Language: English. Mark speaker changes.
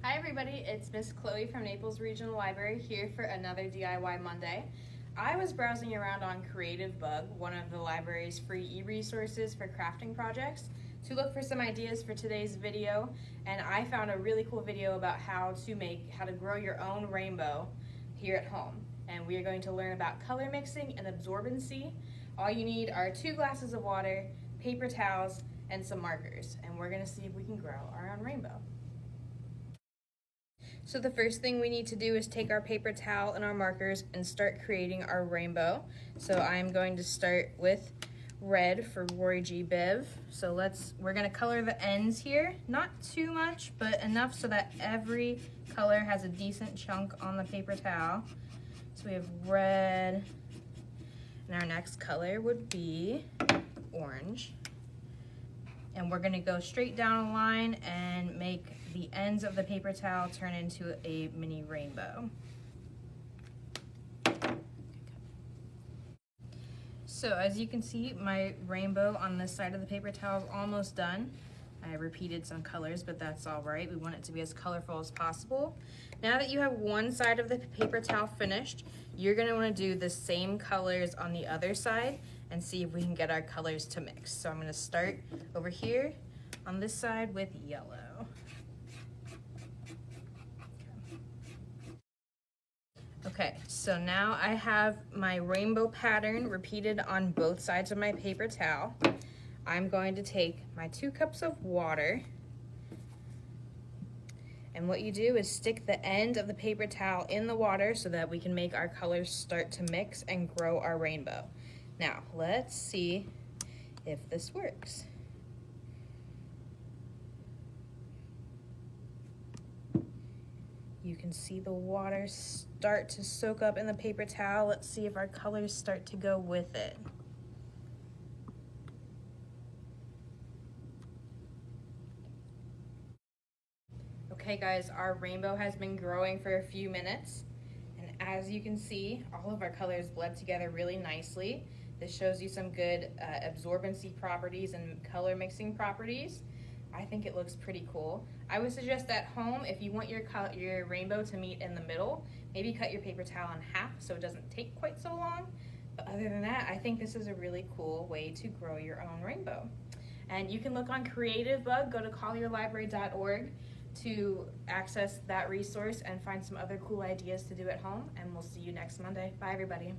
Speaker 1: Hi everybody, it's Miss Chloe from Naples Regional Library here for another DIY Monday. I was browsing around on Creative Bug, one of the library's free e-resources for crafting projects, to look for some ideas for today's video, and I found a really cool video about how to grow your own rainbow here at home. And we are going to learn about color mixing and absorbency. All you need are 2 glasses of water, paper towels, and some markers, and we're going to see if we can grow our own rainbow. So the first thing we need to do is take our paper towel and our markers and start creating our rainbow. So I'm going to start with red for Roy G. Biv. So we're gonna color the ends here, not too much, but enough so that every color has a decent chunk on the paper towel. So we have red, and our next color would be orange. And we're gonna go straight down a line and make the ends of the paper towel turn into a mini rainbow. So as you can see, my rainbow on this side of the paper towel is almost done. I repeated some colors, but that's all right. We want it to be as colorful as possible. Now that you have one side of the paper towel finished, you're gonna wanna do the same colors on the other side and see if we can get our colors to mix. So I'm gonna start over here on this side with yellow. Okay, so now I have my rainbow pattern repeated on both sides of my paper towel. I'm going to take my 2 cups of water, and what you do is stick the end of the paper towel in the water so that we can make our colors start to mix and grow our rainbow. Now, let's see if this works. You can see the water start to soak up in the paper towel. Let's see if our colors start to go with it. Okay guys, our rainbow has been growing for a few minutes, and as you can see, all of our colors blend together really nicely. This shows you some good absorbency properties and color mixing properties. I think it looks pretty cool. I would suggest at home, if you want your rainbow to meet in the middle, maybe cut your paper towel in half so it doesn't take quite so long. But other than that, I think this is a really cool way to grow your own rainbow. And you can look on Creative Bug, go to collierlibrary.org to access that resource and find some other cool ideas to do at home. And we'll see you next Monday. Bye everybody.